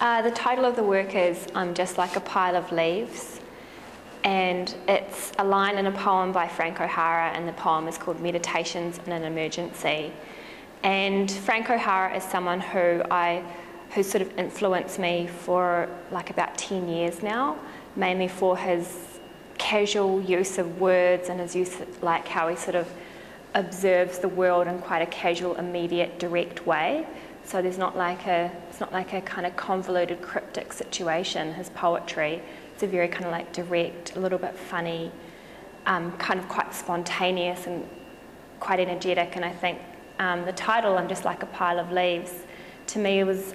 The title of the work is I'm Just Like a Pile of Leaves, and it's a line in a poem by Frank O'Hara, and the poem is called Meditations in an Emergency. And Frank O'Hara is someone who sort of influenced me for like about 10 years now, mainly for his casual use of words and his use of, like, how he sort of observes the world in quite a casual, immediate, direct way. So it's not like a kind of convoluted, cryptic situation. His poetry, it's a very kind of like direct, a little bit funny, kind of quite spontaneous and quite energetic. And I think the title, I'm Just Like a Pile of Leaves, to me it was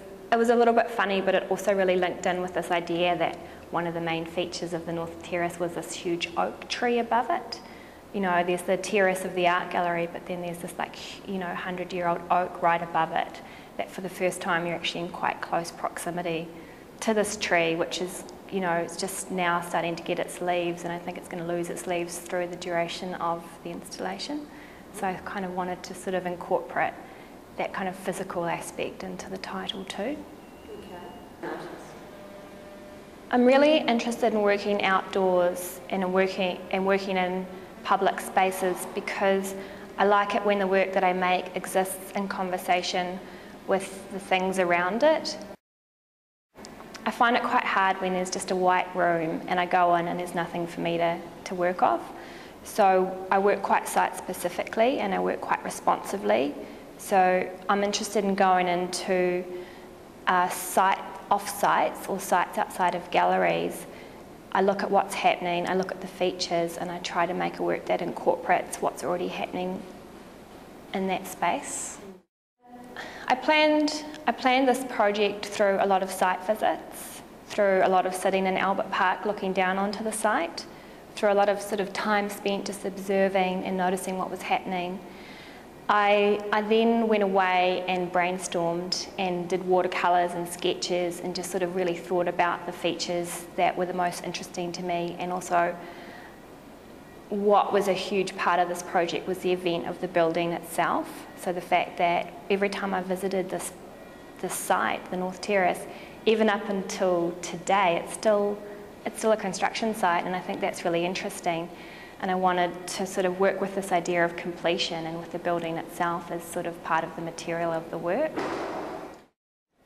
a little bit funny, but it also really linked in with this idea that one of the main features of the North Terrace was this huge oak tree above it. You know, there's the terrace of the art gallery, but then there's this, like, you know, 100-year-old oak right above it, that for the first time you're actually in quite close proximity to this tree, which is, you know, it's just now starting to get its leaves, and I think it's going to lose its leaves through the duration of the installation. So I kind of wanted to sort of incorporate that kind of physical aspect into the title too. Okay. I'm really interested in working outdoors and working in public spaces because I like it when the work that I make exists in conversation with the things around it. I find it quite hard when there's just a white room and I go in and there's nothing for me to work off. So I work quite site specifically and I work quite responsively. So I'm interested in going into off-sites or sites outside of galleries. I look at what's happening, I look at the features, and I try to make a work that incorporates what's already happening in that space. I planned this project through a lot of site visits, through a lot of sitting in Albert Park looking down onto the site, through a lot of sort of time spent just observing and noticing what was happening. I then went away and brainstormed and did watercolours and sketches and just sort of really thought about the features that were the most interesting to me, and also what was a huge part of this project was the event of the building itself. So the fact that every time I visited this site, the North Terrace, even up until today, it's still a construction site, and I think that's really interesting. And I wanted to sort of work with this idea of completion and with the building itself as sort of part of the material of the work.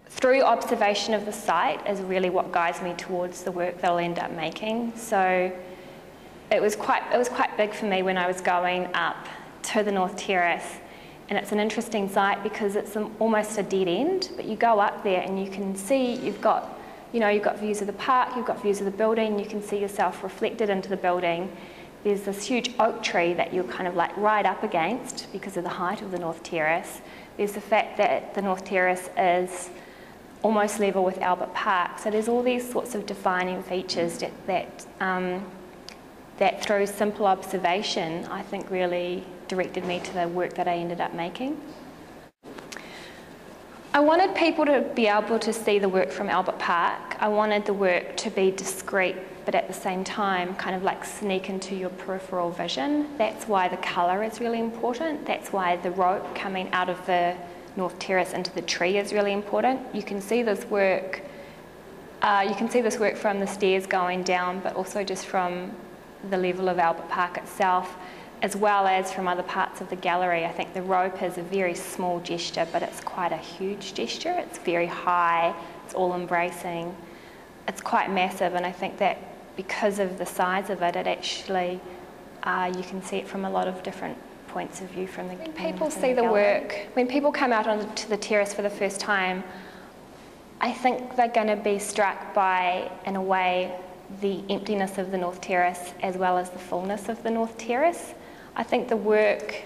Through observation of the site is really what guides me towards the work that I'll end up making. So it was quite big for me when I was going up to the North Terrace, and it's an interesting site because it's almost a dead end, but you go up there and you can see you've got views of the park, you've got views of the building, you can see yourself reflected into the building. There's this huge oak tree that you're kind of like right up against because of the height of the North Terrace. There's the fact that the North Terrace is almost level with Albert Park. So there's all these sorts of defining features that through simple observation, I think really directed me to the work that I ended up making. I wanted people to be able to see the work from Albert Park. I wanted the work to be discreet, but at the same time kind of like sneak into your peripheral vision. That's why the colour is really important. That's why the rope coming out of the North Terrace into the tree is really important. You can see this work from the stairs going down, but also just from the level of Albert Park itself, as well as from other parts of the gallery. I think the rope is a very small gesture, but it's quite a huge gesture. It's very high, it's all embracing, it's quite massive, and I think that because of the size of it, it actually, you can see it from a lot of different points of view from the gallery. When people see the work, when people come out onto the terrace for the first time, I think they're going to be struck by, in a way, the emptiness of the North Terrace as well as the fullness of the North Terrace. I think the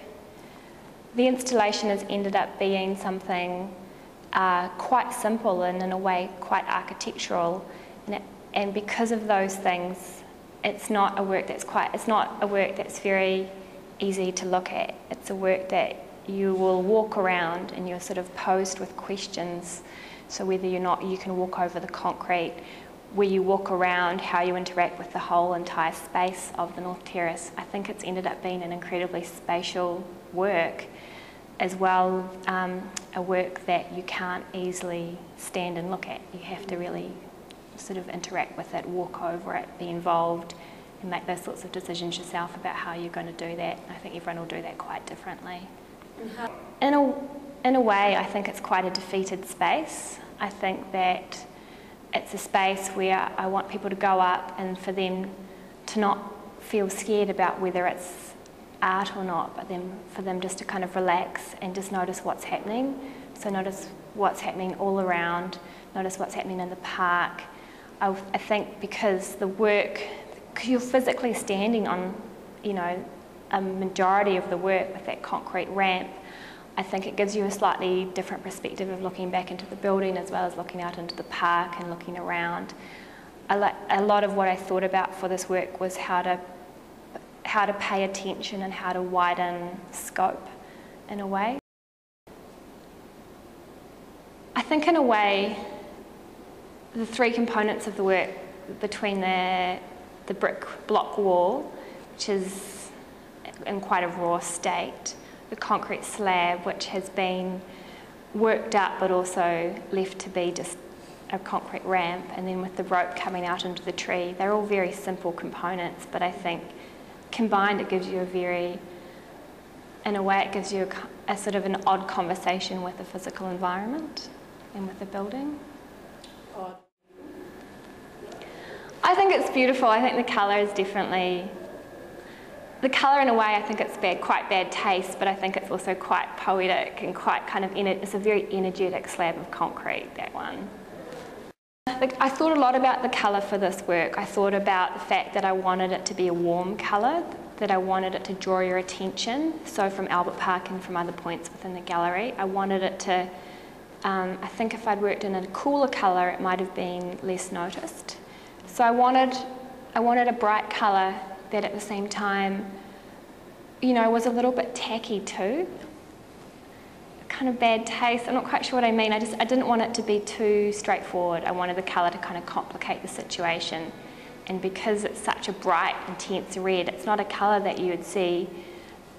installation has ended up being something quite simple and in a way quite architectural, and because of those things, it's not a work that's very easy to look at. It's a work that you will walk around and you're sort of posed with questions. So whether you can walk over the concrete, where you walk around, how you interact with the whole entire space of the North Terrace. I think it's ended up being an incredibly spatial work, as well a work that you can't easily stand and look at. You have to really sort of interact with it, walk over it, be involved, and make those sorts of decisions yourself about how you're going to do that. I think everyone will do that quite differently. In a way, I think it's quite a defeated space. I think that it's a space where I want people to go up and for them to not feel scared about whether it's art or not, but then for them just to kind of relax and just notice what's happening. So notice what's happening all around, notice what's happening in the park. I think because the work, you're physically standing on, you know, a majority of the work with that concrete ramp, I think it gives you a slightly different perspective of looking back into the building as well as looking out into the park and looking around. A lot of what I thought about for this work was how to pay attention and how to widen scope in a way. I think in a way, the three components of the work between the brick block wall, which is in quite a raw state, the concrete slab, which has been worked up but also left to be just a concrete ramp, and then with the rope coming out into the tree, they're all very simple components, but I think combined it gives you in a way it gives you a sort of an odd conversation with the physical environment and with the building. I think it's beautiful. I think the colour is definitely, the colour in a way I think it's quite bad taste, but I think it's also quite poetic and quite kind of, it's a very energetic slab of concrete, that one. I thought a lot about the colour for this work. I thought about the fact that I wanted it to be a warm colour, that I wanted it to draw your attention. So from Albert Park and from other points within the gallery, I wanted it to, I think if I'd worked in a cooler colour, it might have been less noticed. So I wanted a bright colour that at the same time, you know, was a little bit tacky too. Kind of bad taste, I'm not quite sure what I mean. I didn't want it to be too straightforward. I wanted the colour to kind of complicate the situation. And because it's such a bright, intense red, it's not a colour that you would see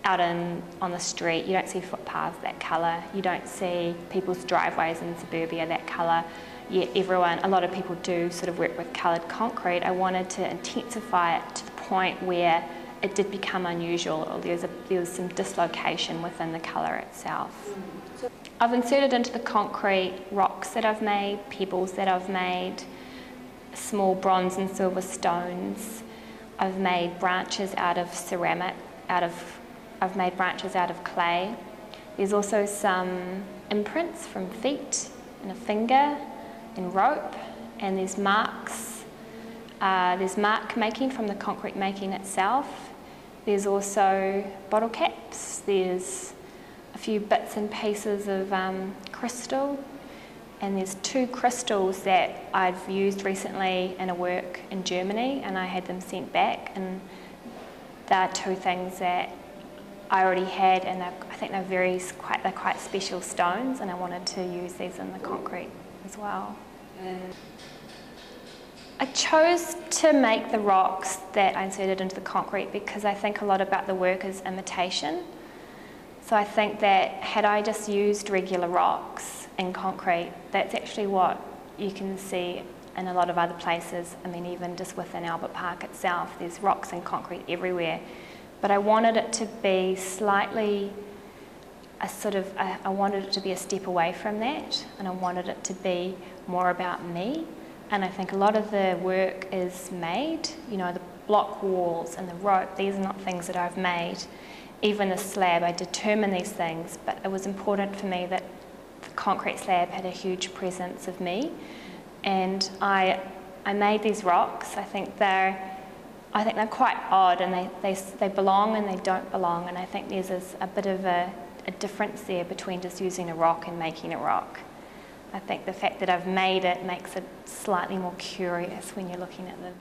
out on the street. You don't see footpaths that colour. You don't see people's driveways in suburbia that colour. Yet a lot of people do sort of work with coloured concrete. I wanted to intensify it to the point where it did become unusual, or there was some dislocation within the colour itself. I've inserted into the concrete rocks that I've made, pebbles that I've made, small bronze and silver stones. I've made branches out of ceramic, I've made branches out of clay. There's also some imprints from feet and a finger and rope, and there's marks. There's mark making from the concrete making itself. There's also bottle caps. There's a few bits and pieces of crystal, and there's two crystals that I've used recently in a work in Germany, and I had them sent back, and they're two things that I already had, and I think they're quite special stones, and I wanted to use these in the concrete as well. I chose to make the rocks that I inserted into the concrete because I think a lot about the work is imitation. So I think that had I just used regular rocks in concrete, that's actually what you can see in a lot of other places. I mean, even just within Albert Park itself, there's rocks and concrete everywhere. But I wanted it to be slightly I wanted it to be a step away from that, and I wanted it to be more about me. And I think a lot of the work is made, you know, the block walls and the rope, these are not things that I've made. Even the slab, I determined these things, but it was important for me that the concrete slab had a huge presence of me. And I made these rocks. I think they're quite odd, and they belong and they don't belong, and I think there's a bit of a difference there between just using a rock and making a rock. I think the fact that I've made it makes it slightly more curious when you're looking at them.